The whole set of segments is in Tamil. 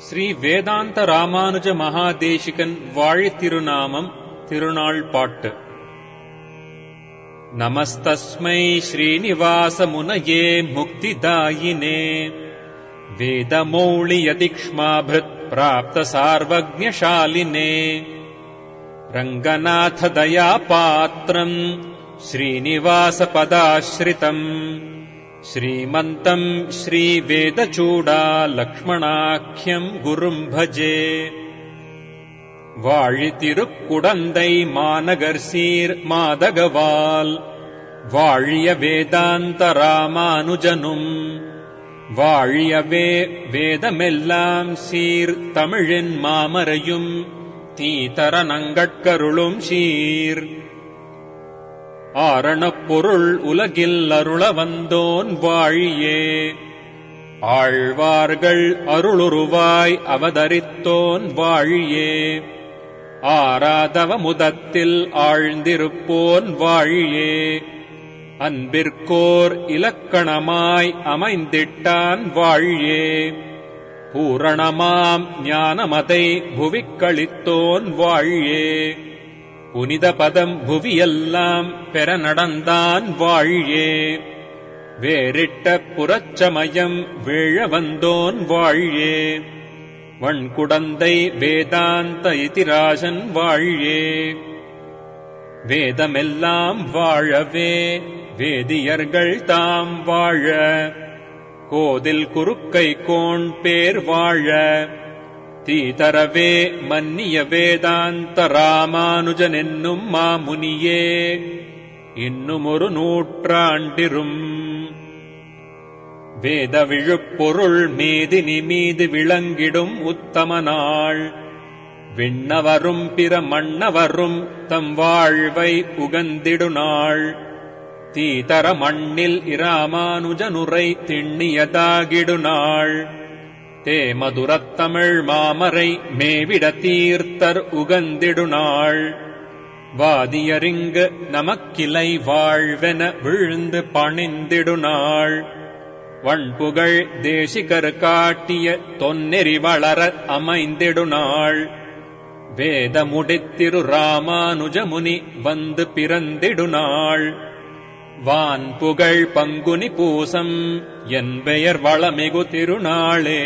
ஸ்ரீ வேதாந்த ராமானுஜ மகாதேசிகன் வாழித்திருநாமம் திருநாள் பாட்டு. நமஸ்தஸ்மை ஸ்ரீனிவாச முனயே முக்திதாயினே வேதமௌளி யதிக்ஷ்மாபிருத் பிராப்த சார்வக்ஞசாலினே ரங்கநாத தயா பாத்ரம் ஸ்ரீனிவாச பதாஸ்ரிதம் श्रीमन्तम् श्रीवेदचूडा लक्ष्मणाख्यम् गुरुम् भजे वाழிतिरुक्कुडந்தை மாநகர்சீர் மாதகவால் வாழிய வேதாந்த ராமானுஜனும் வாழியவே வேதமெல்லாம் சீர் தமிழின் மாமரையும் தீதர நங்கட்கருளும் சீர் ஆரணப் பொருள் உலகில் அருள வந்தோன் வாழியே ஆழ்வார்கள் அருளுருவாய் அவதரித்தோன் வாழியே ஆராதவ முதத்தில் ஆழ்ந்திருப்போன் வாழியே அன்பிற்கோர் இலக்கணமாய் அமைந்திட்டான் வாழியே பூரணமாம் ஞானமதை புவிக்களித்தோன் வாழியே புனித பதம் புவியெல்லாம் பெற நடந்தான் வாழியே வேறிட்ட புறச்சமயம் வீழ வந்தோன் வாழியே வண்குடந்தை வேதாந்த இதிராஜன் வாழியே வேதமெல்லாம் வாழவே வேதியர்கள் தாம் வாழ கோதில் குறுக்கை கோண் பேர் வாழ தீதரவே மன்னிய வேதாந்த ராமானுஜன் என்னும் மாமுனியே இன்னும் ஒரு நூற்றாண்டிரும் வேத விழுப்பொருள் மேதினி மீது விளங்கிடும் உத்தம நாள் விண்ணவரும் பிற மன்னவரும் தம் வாழ்வை உகந்திடு நாள் தீதர மண்ணில் இராமானுஜனுரை திண்ணியதாகிடு நாள் தே மதுரத்தமிழ் மாமரை மேவிட தீர்த்தர் உகந்திடு நாள் வாதியரிங்கு நமக்கிளை வாழ்வென விழுந்து பணிந்திடு நாள் வண்புகழ் தேசிகர் காட்டிய தொன்னெறி வளர அமைந்திடு நாள் வேத முடித்திரு ராமானுஜமுனி வந்து பிறந்திடு நாள் வான் புகழ் பங்குனி பூசம் என் பெயர் வளமிகு திருநாளே.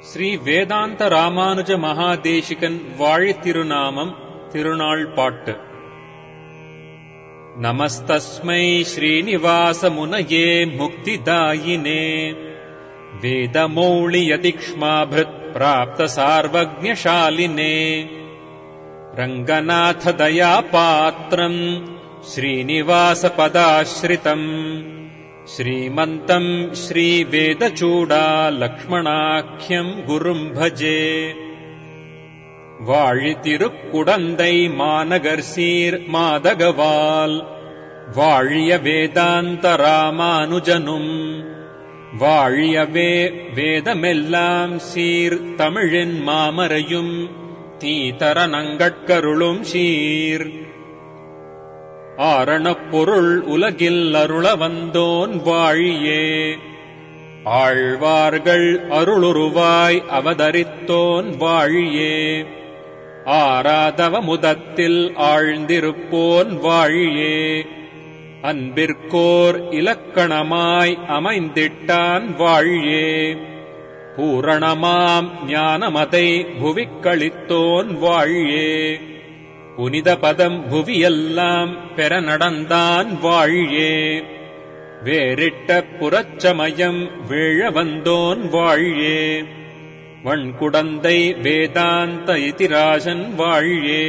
ஸ்ரீ வேதாந்த ராமானுஜ மகாதேசிகன் வாழித்திருநாமம் திருநாள் பாட்டு. நமஸ்தஸ்மை ஸ்ரீனிவாச முனயே முக்திதாயினே வேதமௌளி யதிக்ஷ்மாபிருத் பிராப்த சார்வக்ஞசாலினே ரங்கநாத தயா பாத்ரம் श्रीनिवास पदाश्रितम् श्रीमन्तम् श्रीवेदचूडा लक्ष्मणाख्यम् गुरुम् भजे வாழிतिरुक्कुडந்தை மாநகர்சீர் மாதகவால் வாழிய வேதாந்த ராமானுஜனும் வாழியவே வேதமெல்லாம் சீர் தமிழின் மாமரையும் தீதர நங்கட்கருளும் சீர் ஆரணப் பொருள் உலகில் அருள வந்தோன் வாழியே ஆழ்வார்கள் அருளுருவாய் அவதரித்தோன் வாழியே ஆராதவ முதத்தில் ஆழ்ந்திருப்போன் வாழியே அன்பிற்கோர் இலக்கணமாய் அமைந்திட்டான் வாழியே பூரணமாம் ஞானமதை புவிக்களித்தோன் வாழியே புனித பதம் புவியெல்லாம் பெற நடந்தான் வாழியே வேறிட்ட புறச்சமயம் வீழ வந்தோன் வாழியே வண்குடந்தை வேதாந்த இதிராஜன் வாழியே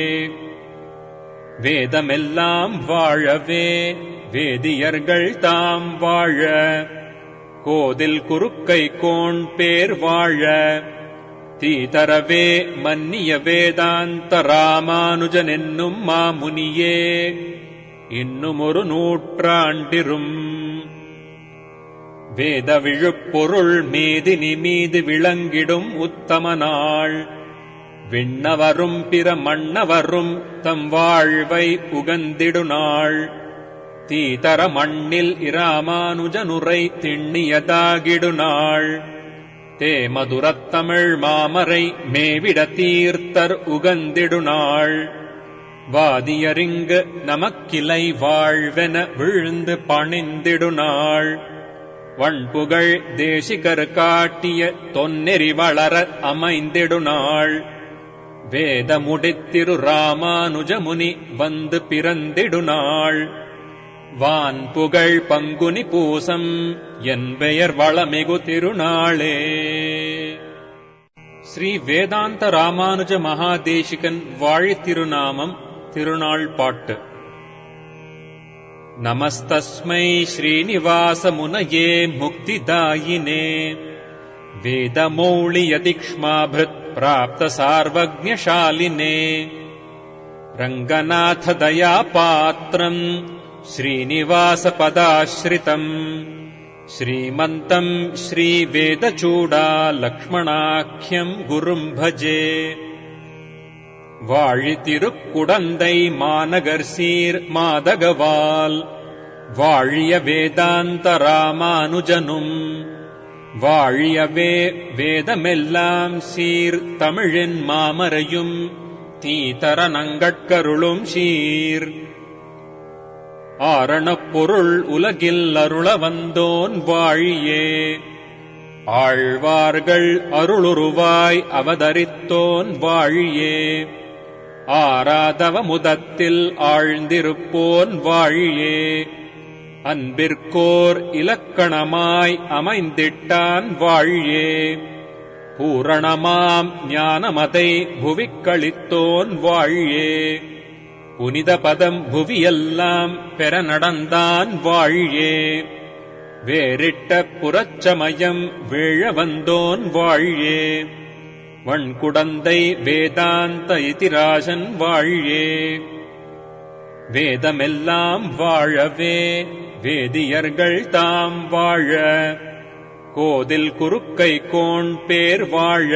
வேதமெல்லாம் வாழவே வேதியர்கள் தாம் வாழ கோதில் குறுக்கை கோண் பேர் வாழ தீதரவே மன்னிய வேதாந்த ராமானுஜன் என்னும் மாமுனியே இன்னும் ஒரு நூற்றாண்டிரும் வேத விழுப்பொருள் மேதினி மீது விளங்கிடும் உத்தம நாள் விண்ணவரும் பிற மன்னவரும் தம் வாழ்வை உகந்திடு நாள் தீதர மண்ணில் இராமானுஜனுரை திண்ணியதாகிடு நாள் தேமதுரத்தமிழ் மாமரை மேவிட தீர்த்தர் உகந்திடுநாள் வாதியரிங்கு நமக்கிளை வாழ்வென விழுந்து பணிந்திடுநாள் வண்புகழ் தேசிகர் காட்டிய தொன்னெறி வளர அமைந்திடுநாள் வேத முடித்திரு ராமானுஜமுனி வந்து பிறந்திடுநாள் வான் புகழ் பங்குனி பூசம் என் பெயர் வளமிகு திருநாளே. ஸ்ரீ வேதாந்த ராமானுஜ மகாதேசிகன் வாழி திருநாமம் திருநாள் பாட்டு. நமஸ்தஸ்மை ஸ்ரீனிவாச முனயே முக்திதாயினே வேதமௌளியதிக்ஷ்மாபிருத் பிராப்த சார்வஜ்ஞசாலினே ரங்கநாத தயா பாத்ரம் ஸ்ரீனிவாச பதாஸ்ரிதம் ஸ்ரீமந்தம் ஸ்ரீவேதச்சூடா லக்ஷ்மணாக்கியம் குரும் பஜே. வாழி திருக்குடந்தை மாநகர் சீர் மாதகவால் வாழிய வேதாந்த ராமானுஜனும் வாழியவே வேதமெல்லாம் சீர் தமிழின் மாமரையும் தீதர நங்கட்கருளும் சீர். ஆரணப் பொருள் உலகில் அருள வந்தோன் வாழியே ஆழ்வார்கள் அருளுருவாய் அவதரித்தோன் வாழியே ஆராதவ முதத்தில் ஆழ்ந்திருப்போன் வாழியே அன்பிற்கோர் இலக்கணமாய் அமைந்திட்டான் வாழியே பூரணமாம் ஞானமதை புவிக்களித்தோன் வாழியே புனித பதம் புவியெல்லாம் பெற நடந்தான் வாழியே வேறிட்ட புறச்சமயம் வீழ வந்தோன் வாழியே வண்குடந்தை வேதாந்த இதிராஜன் வாழியே வேதமெல்லாம் வாழவே வேதியர்கள் தாம் வாழ கோதில் குறுக்கை கோண் பேர் வாழ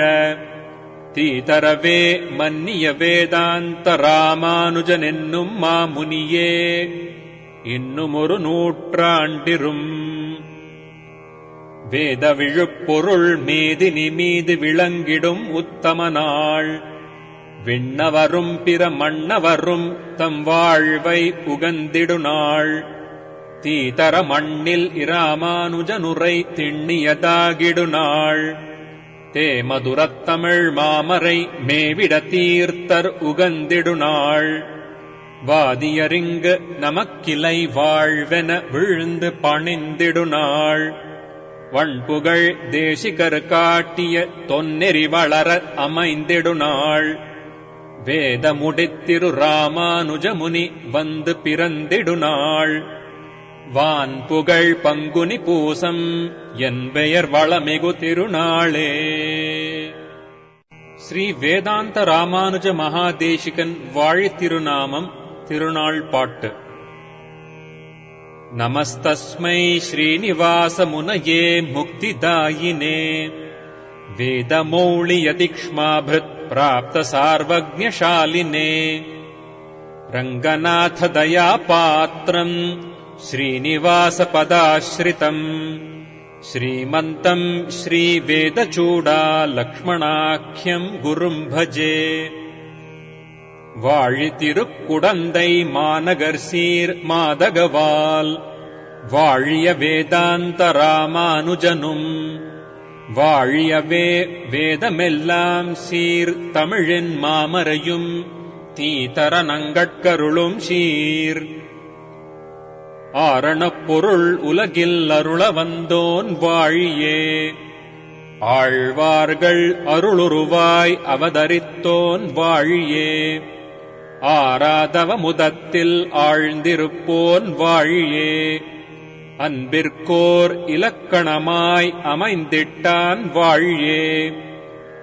தீதரவே மன்னிய வேதாந்த ராமானுஜன் என்னும் மாமுனியே இன்னும் ஒரு நூற்றாண்டிரும். வேத விழுப்பொருள் மேதினி மீது விளங்கிடும் உத்தம நாள் விண்ணவரும் பிற மன்னவரும் தம் வாழ்வை உகந்திடுநாள் தீதர மண்ணில் இராமானுஜனுரை திண்ணியதாகிடுநாள் தேமதுரத்தமிழ் மாமரை மேவிட தீர்த்தர் உகந்திடுநாள் வாதியரிங்கு நமக்கிளை வாழ்வென விழுந்து பணிந்திடுநாள் வண்புகழ் தேசிகர் காட்டிய தொன்னெறி வளர அமைந்திடுநாள் வேத முடித்திரு ராமானுஜமுனி வந்து பிறந்திடுநாள் வான் புகழ் பங்குனி பூசம் என் பெயர் வளமிகு திருநாளே. ஸ்ரீ வேதாந்த ராமானுஜ மகாதேசிகன் வாழி திருநாமம் திருநாள் பாட்டு. நமஸ்தஸ்மை ஸ்ரீனிவாச முனயே முக்திதாயினே வேதமௌளியதிக்ஷ்மாபிருத் பிராப்த சார்வஜ்ஞசாலினே ரங்கநாத தயா பாத்ரம் ஸ்ரீனிவாச பதாஸ்ரிதம் ஸ்ரீமந்தம் ஸ்ரீவேதச்சூடா லக்ஷ்மணாக்கியம் குரும் பஜே. வாழி திருக்குடந்தை மாநகர் சீர் மாதகவால் வாழிய வேதாந்த ராமானுஜனும் வாழியவே வேதமெல்லாம் சீர் தமிழின் மாமரையும் தீதர நங்கட்கருளும் சீர். ஆரணப் பொருள் உலகில் அருள வந்தோன் வாழியே ஆழ்வார்கள் அருளுருவாய் அவதரித்தோன் வாழியே ஆராதவ முதத்தில் ஆழ்ந்திருப்போன் வாழியே அன்பிற்கோர் இலக்கணமாய் அமைந்திட்டான் வாழியே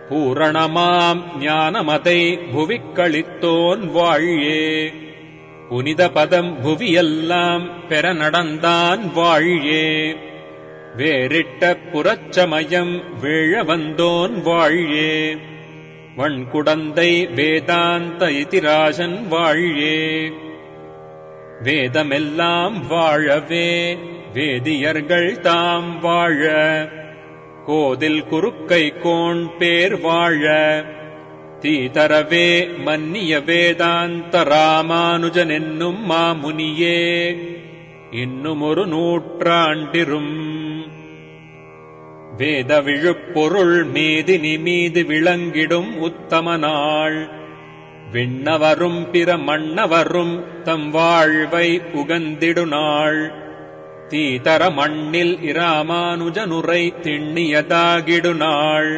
பூரணமாம் ஞானமதை புவிக்களித்தோன் வாழியே புனித பதம் புவியெல்லாம் பெற நடந்தான் வாழியே வேறிட்ட புறச்சமயம் வீழ வந்தோன் வாழியே வண்குடந்தை வேதாந்த இதிராஜன் வாழியே வேதமெல்லாம் வாழவே வேதியர்கள் தாம் வாழ கோதில் குறுக்கை கோண் பேர் வாழ தீதரவே மன்னிய வேதாந்த ராமானுஜன் என்னும் மாமுனியே இன்னுமொரு நூற்றாண்டிரும். வேத விழுப்பொருள் மேதினி மீது விளங்கிடும் உத்தம நாள் விண்ணவரும் பிற மன்னவரும் தம் வாழ்வை உகந்திடு நாள் தீதர மண்ணில் இராமானுஜனுரை திண்ணியதாகிடு நாள்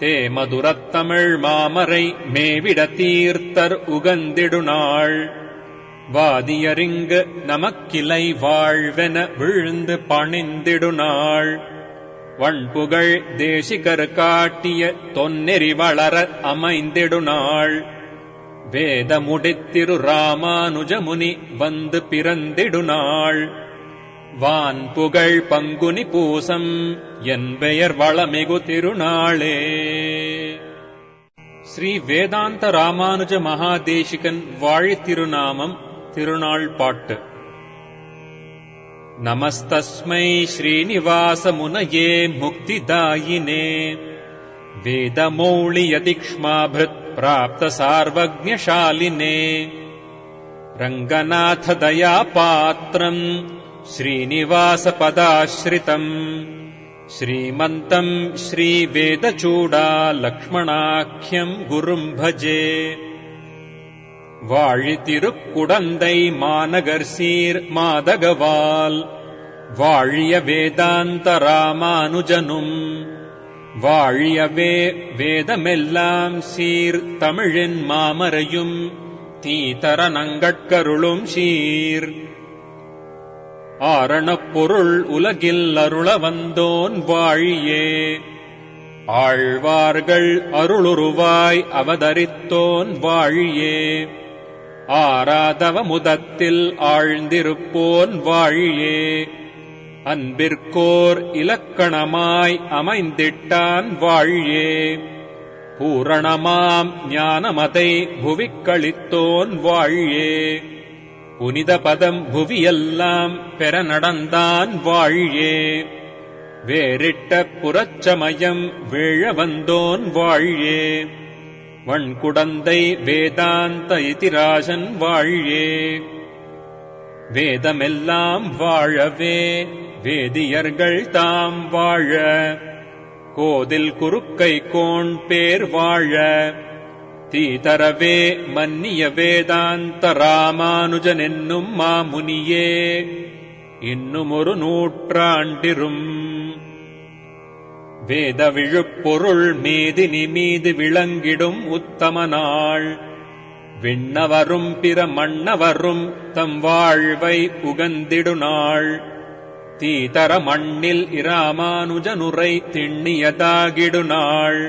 தேமதுரத்தமிழ் மாமரை மேவிட தீர்த்தர் உகந்திடு நாள் வாதியரிங்கு நமக்கிளை வாழ்வென விழுந்து பணிந்திடு நாள் வண்புகழ் தேசிகர் காட்டிய தொன்னெறி வளர அமைந்திடு நாள் வேத முடித்திரு ராமானுஜமுனி வந்து பிறந்திடு நாள் வான் புகழ் பங்குனி பூசம் என் பெயர் வளமிகு திருநாளே. ஸ்ரீ வேதாந்த ராமானுஜ மகாதேசிகன் வாழித்திருநாமம் திருநாள் பாட்டு. நமஸ்தஸ்மை ஸ்ரீனிவாச முனயே முக்திதாயினே வேதமௌளியதிக்ஷ்மாபிருத் பிராப்த சார்வஜ்ஞசாலினே ரங்கநாத தயா பாத்ரம் ஸ்ரீனிவாச பதாஸ்ரிதம் ஸ்ரீமந்தம் ஸ்ரீவேதச்சூடா லக்ஷ்மணாख्यம் குரும் பஜே. வாழித்திருக்குடந்தை மாநகர் சீர் மாதகவால் வாழிய வேதாந்த ராமானுஜனும் வாழியவே வேதமெல்லாம் சீர் தமிழின் மாமரையும் தீதர நங்கட்கருளும் சீர். ஆரணப் பொருள் உலகில் அருள வந்தோன் வாழியே ஆழ்வார்கள் அருளுருவாய் அவதரித்தோன் வாழியே ஆராதவ முதத்தில் ஆழ்ந்திருப்போன் வாழியே அன்பிற்கோர் இலக்கணமாய் அமைந்திட்டான் வாழியே பூரணமாம் ஞானமதை புவிக்களித்தோன் வாழியே புனித பதம் புவியெல்லாம் பெற நடந்தான் வாழியே வேறிட்ட புறச்சமயம் வீழ வந்தோன் வாழியே வண்குடந்தை வேதாந்த இதிராஜன் வாழியே வேதமெல்லாம் வாழவே வேதியர்கள் தாம் வாழ கோதில் குறுக்கை கோண் பேர் வாழ தீதரவே மன்னிய வேதாந்த ராமானுஜன் என்னும் மாமுனியே இன்னுமொரு நூற்றாண்டிரும். வேத விழுப்பொருள் மேதினி மீது விளங்கிடும் உத்தம நாள் விண்ணவரும் பிற மன்னவரும் தம் வாழ்வை உகந்திடு நாள் தீதர மண்ணில் இராமானுஜனுரை திண்ணியதாகிடு நாள்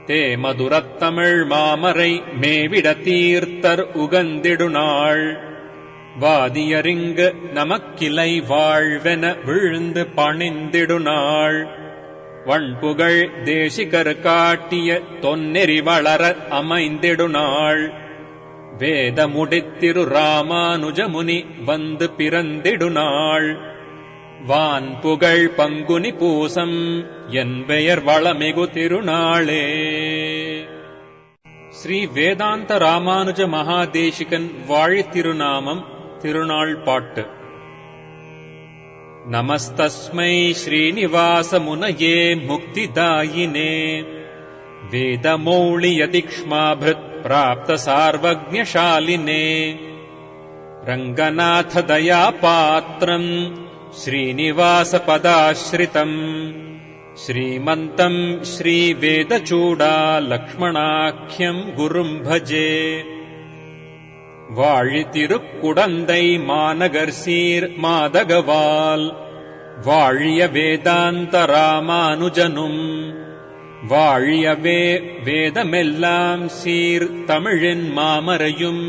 தேமதுரத்தமிழ் மாமரை மேவிட தீர்த்தர் உகந்திடு நாள் வாதியரிங்கு நமக்கிளை வாழ்வென விழுந்து பணிந்திடு நாள் வண்புகழ் தேசிகர் காட்டிய தொன்னெறி வளர அமைந்திடு நாள் வேத முடித்திரு ராமானுஜமுனி வந்து பிறந்திடு நாள் வான் புகழ் பங்குனி பூசம் என் பெயர் வளமிகு திருநாளே. ஸ்ரீ வேதாந்த ராமானுஜ மகாதேசிகன் வாழித்திருநாமம் திருநாள் பாட்டு. நமஸ்தஸ்மை ஸ்ரீனிவாச முனயே முக்திதாயினே வேதமௌளியதிக்ஷ்மாபிருத் பிராப்த சார்வஜ்ஞசாலினே ரங்கநாத தயா பாத்ரம் ஸ்ரீனிவாச பதாஸ்ரிதம் ஸ்ரீமந்தம் ஸ்ரீவேதச்சூடா லக்ஷ்மணாख्यம் குரும் பஜே. வாழித்திருக்குடந்தை மாநகர் சீர் மாதகவால் வாழிய வேதாந்த ராமானுஜனும் வாழியவே வேதமெல்லாம் சீர் தமிழின் மாமரையும்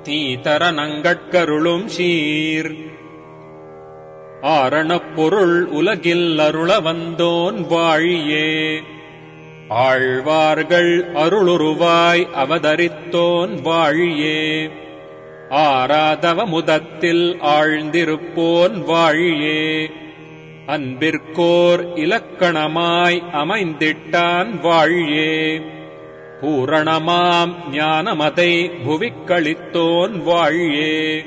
தீதர நங்கட்கருளும் சீர். ஆரணப் பொருள் உலகில் அருள வந்தோன் வாழியே ஆழ்வார்கள் அருளுருவாய் அவதரித்தோன் வாழியே ஆராதவ முதத்தில் ஆழ்ந்திருப்போன் வாழியே அன்பிற்கோர் இலக்கணமாய் அமைந்திட்டான் வாழியே. பூரணமாம் ஞானமதை புவிக்களித்தோன் வாழியே.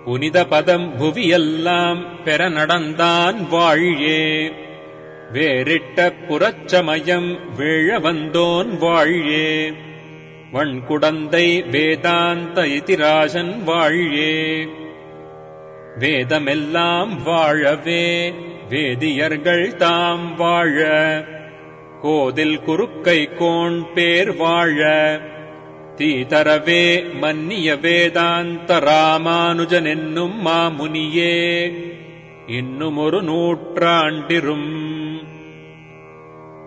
புனித பதம் புவியெல்லாம் பெற நடந்தான் வாழியே. வேறிட்ட புறச்சமயம் வீழ வந்தோன் வாழியே. வண்குடந்தை வேதாந்த இதிராஜன் வாழியே. வேதமெல்லாம் வாழவே வேதியர்கள் தாம் வாழ. கோதில் குறுக்கை கோண் பேர் வாழ. தீதரவே மன்னிய வேதாந்த ராமானுஜன் என்னும் மாமுனியே. இன்னுமொரு நூற்றாண்டிரும்.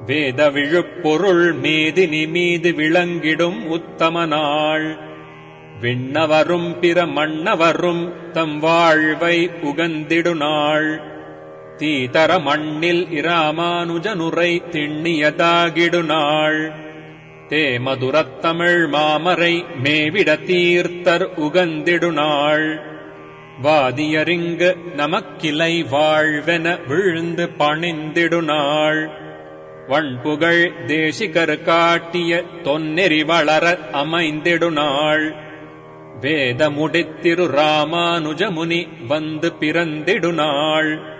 வேத விழுப்பொருள் மேதினி மீது விளங்கிடும் உத்தம நாள். விண்ணவரும் பிற மன்னவரும் தம் வாழ்வை உகந்திடு நாள். தீதர மண்ணில் இராமானுஜனுரை திண்ணியதாகிடு நாள். தேமதுரத்தமிழ் மாமரை மேவிட தீர்த்தர் உகந்திடு நாள். வாதியரிங்கு நமக்கிளை வாழ்வென விழுந்து பணிந்திடு நாள். வண்புகழ் தேசிகர் காட்டிய தொன்னெறி வளர அமைந்திடு நாள். வேத முடித்திரு ராமானுஜமுனி வந்து பிறந்திடு நாள்.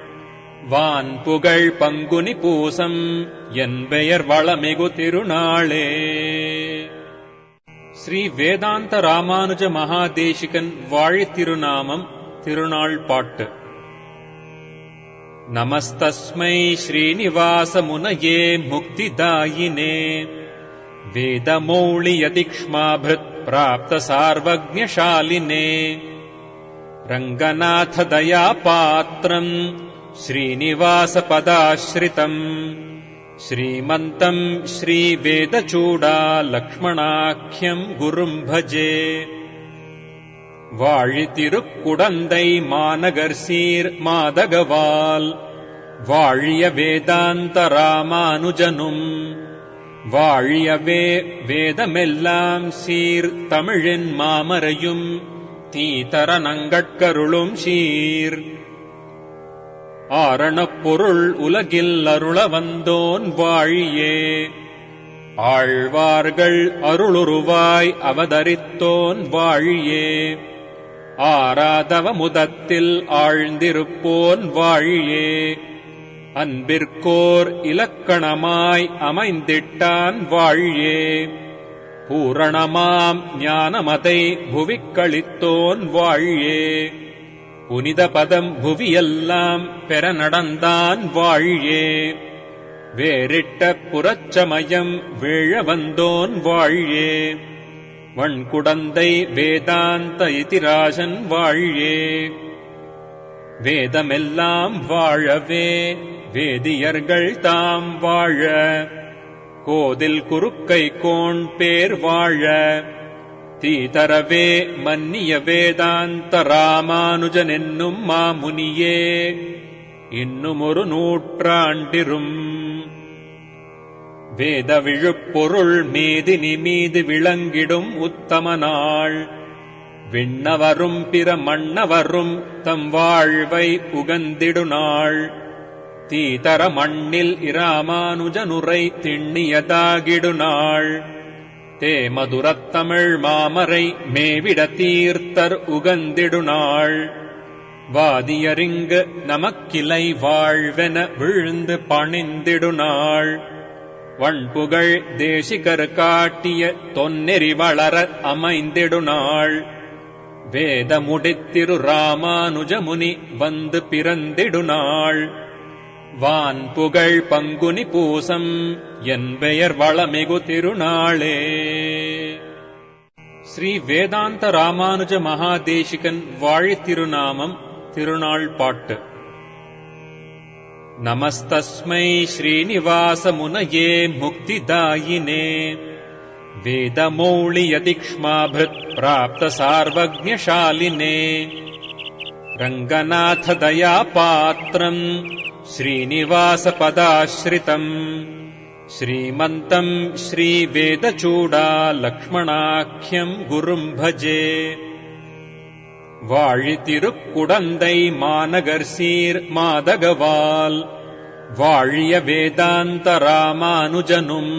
வான் புகழ் பங்குனி பூசம் என் பெயர் வளமிகு திருநாளே. ஸ்ரீ வேதாந்த ராமானுஜ மகாதேசிகன் வாழி திருநாமம் திருநாள் பாட்டு. நமஸ்தஸ்மை ஸ்ரீனிவாச முனயே முக்திதாயினே. வேதமௌளியதிக்ஷ்மாபிருத் பிராப்த சார்வஜ்ஞசாலினே. ரங்கநாத தயா பாத்ரம் ஸ்ரீனிவாச பதாஸ்ரிதம். ஸ்ரீமந்தம் ஸ்ரீவேதச்சூடா லக்ஷ்மணாख्यம் குரும் பஜே. வாழி திருக்குடந்தை மாநகர் சீர் மாதகவால். வாழிய வேதாந்த ராமானுஜனும். வாழியவே வேதமெல்லாம் சீர் தமிழின் மாமரையும். தீதர நங்கட்கருளும் சீர். ஆரணப் பொருள் உலகில் அருள வந்தோன் வாழியே. ஆழ்வார்கள் அருளுருவாய் அவதரித்தோன் வாழியே. ஆராதவ முதத்தில் ஆழ்ந்திருப்போன் வாழியே. அன்பிற்கோர் இலக்கணமாய் அமைந்திட்டான் வாழியே. பூரணமாம் ஞானமதை புவிக்களித்தோன் வாழியே. புனித பதம் புவியெல்லாம் பெற நடந்தான் வாழியே. வேறிட்ட புறச்சமயம் வீழ வந்தோன் வாழியே. வண்குடந்தை வேதாந்த இதிராஜன் வாழியே. வேதமெல்லாம் வாழவே வேதியர்கள் தாம் வாழ. கோதில் குறுக்கை கோண் பேர் வாழ. தீதரவே மன்னிய வேதாந்த ராமானுஜன் என்னும் மாமுனியே. இன்னுமொரு நூற்றாண்டிரும். வேத விழுப்பொருள் மேதினி மீது விளங்கிடும் உத்தம நாள். விண்ணவரும் பிற மன்னவரும் தம் வாழ்வை உகந்திடு நாள். தீதர மண்ணில் இராமானுஜனுரை திண்ணியதாகிடு நாள். தேமதுரத்தமிழ் மாமரை மேவிட தீர்த்தர் உகந்திடு நாள். வாதியரிங்கு நமக்கிளை வாழ்வென விழுந்து பணிந்திடு நாள். வண்புகழ் தேசிகர் காட்டிய தொன்னெறி வளர அமைந்திடு நாள். வேத முடித்திரு ராமானுஜமுனி வந்து பிறந்திடு நாள். வான் புகழ் பங்குனி பூசம் என் பெயர் வளமிகு திருநாளே. ஸ்ரீ வேதாந்த ராமானுஜ மகாதேசிகன் வாழி திருநாமம் திருநாள் பாட்டு. நமஸ்தஸ்மை ஸ்ரீனிவாச முனயே முக்திதாயினே. வேதமௌளியதிக்ஷ்மாபிருத் பிராப்த சார்வஜ்ஞசாலினே. ரங்கநாத தயா பாத்ரம் ஸ்ரீனிவாச பதாஸ்ரிதம். ஸ்ரீமந்தம் ஸ்ரீவேதச்சூடா லக்ஷ்மணாख्यம் குரும் பஜே. வாழி திருக்குடந்தை மாநகர் சீர் மாதகவால் வாழிய வேதாந்த ராமானுஜனும்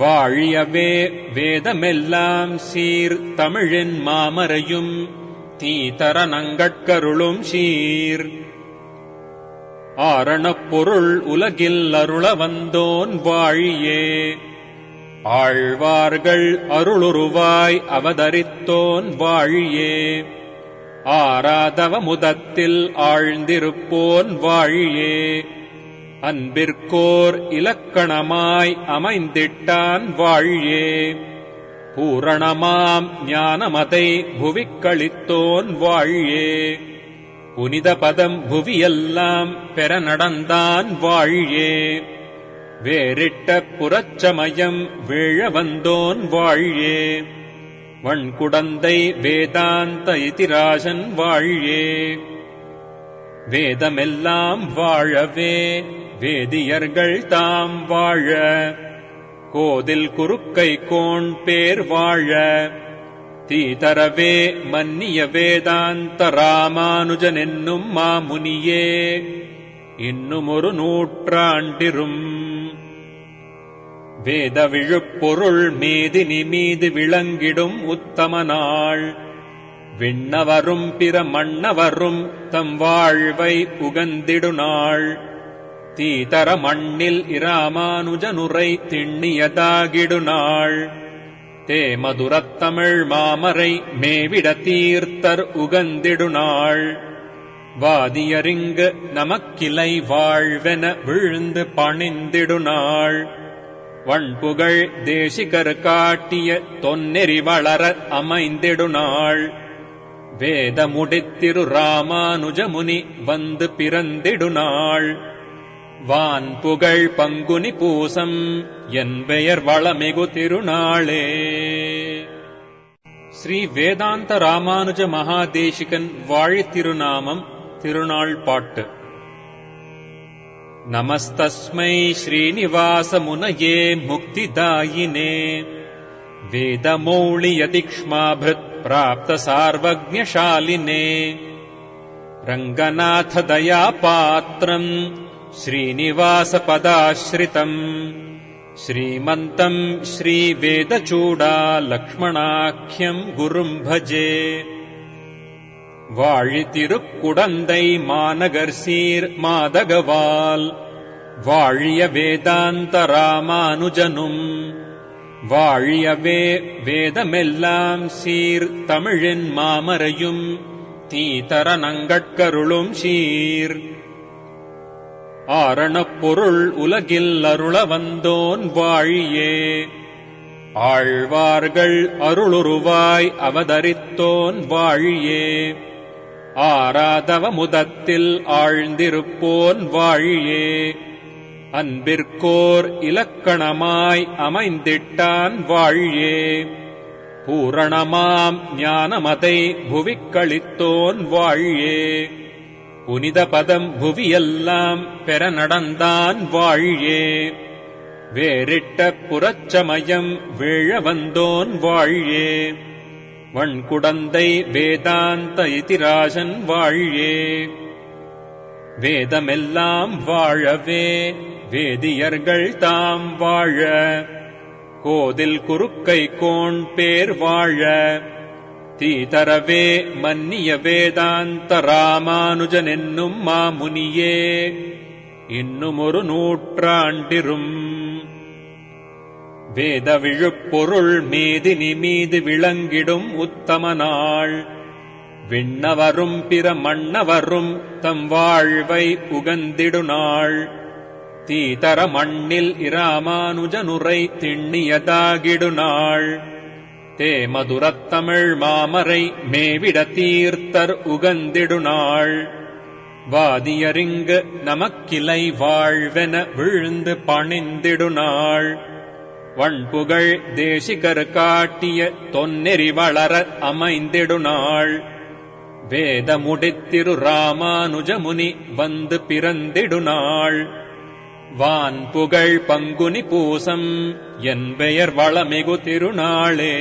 வாழியவே வேதமெல்லாம் சீர் தமிழின் மாமரையும் தீதர நங்கட்கருளும் சீர் ஆரணப் பொருள் உலகில் அருள வந்தோன் வாழியே ஆழ்வார்கள் அருளுருவாய் அவதரித்தோன் வாழியே ஆராதவ முதத்தில் ஆழ்ந்திருப்போன் வாழியே அன்பிற்கோர் இலக்கணமாய் அமைந்திட்டான் வாழியே பூரணமாம் ஞானமதை புவிக்களித்தோன் வாழியே புனித பதம் புவியெல்லாம் பெற நடந்தான் வாழியே வேறிட்ட புறச்சமயம் வீழ வந்தோன் வாழியே வண்குடந்தை வேதாந்த இதிராசன் வாழியே வேதமெல்லாம் வாழவே வேதியர்கள் தாம் வாழ கோதில் குறுக்கை கோண் பேர் வாழ தீதரவே மன்னிய வேதாந்த ராமானுஜன் என்னும் மாமுனியே இன்னும் ஒரு நூற்றாண்டிரும் வேத விழுப்பொருள் மேதினி மீது விளங்கிடும் உத்தம நாள் விண்ணவரும் பிற மன்னவரும் தம் வாழ்வை உகந்திடுநாள் தீதர மண்ணில் இராமானுஜனுரை திண்ணியதாகிடுநாள் தேமதுரத்தமிழ் மாமரை மேவிட தீர்த்தர் உகந்திடுநாள் வாதியரிங்கு நமக்கிளை வாழ்வென விழுந்து பணிந்திடுநாள் வண்புகழ் தேசிகர் காட்டிய தொன்னெறி வளர அமைந்திடுநாள் வேத முடித்திரு ராமானுஜமுனி வந்து பிறந்திடுநாள் வான் புகழ் பங்குனி பூசம் என் பெயர் வளமிகு திருநாளே. ஸ்ரீ வேதாந்த ராமானுஜ மகாதேசிகன் வாழி திருநாமம் திருநாள் பாட்டு. நமஸ்தஸ்மை ஸ்ரீனிவாச முனயே முக்திதாயினே வேதமௌளியதிக்ஷ்மாபிருத் பிராப்த சார்வஜ்ஞசாலினே ரங்கநாத தயாபாத்ரம் ஸ்ரீனிவாச பதாஸ்ரிதம் ஸ்ரீமந்தம் ஸ்ரீவேதச்சூடா லக்ஷ்மணாख्यம் குரும் பஜே. வாழி திருக்குடந்தை மாநகர் சீர் மாதகவால் வாழிய வேதாந்த ராமானுஜனும் வாழியவே வேதமெல்லாம் சீர் தமிழின் மாமரையும் தீதர நங்கட்கருளும் சீர் ஆரணப் பொருள் உலகில் அருள வந்தோன் வாழியே ஆழ்வார்கள் அருளுருவாய் அவதரித்தோன் வாழியே ஆராதவ முதத்தில் ஆழ்ந்திருப்போன் வாழியே அன்பிற்கோர் இலக்கணமாய் அமைந்திட்டான் வாழியே பூரணமாம் ஞானமதை புவிக்களித்தோன் வாழியே புனித பதம் புவியெல்லாம் பெற நடந்தான் வாழியே வேறிட்ட புறச்சமயம் வீழ வந்தோன் வாழியே வண்குடந்தை வேதாந்த இதிராசன் வாழியே வேதமெல்லாம் வாழவே வேதியர்கள் தாம் வாழ கோதில் குறுக்கை கோண் பேர் வாழ தீதரவே மன்னிய வேதாந்த ராமானுஜன் என்னும் மாமுனியே இன்னும் ஒரு நூற்றாண்டிரும் வேத விழுப்பொருள் மேதினி மீது விளங்கிடும் உத்தம நாள் விண்ணவரும் பிற மன்னவரும் தம் வாழ்வை உகந்திடுநாள் தீதர மண்ணில் இராமானுஜனுரை திண்ணியதாகிடுநாள் தேமதுரத்தமிழ் மாமரை மேவிட தீர்த்தர் உகந்திடுநாள் வாதியரிங்கு நமக்கிளை வாழ்வென விழுந்து பணிந்திடுநாள் வண்புகழ் தேசிகர் காட்டிய தொன்னெறி வளர அமைந்திடுநாள் வேத முடித்திரு ராமானுஜமுனி வந்து பிறந்திடுநாள் வான் புகழ் பங்குனி பூசம் என் பெயர் வளமிகு திருநாளே.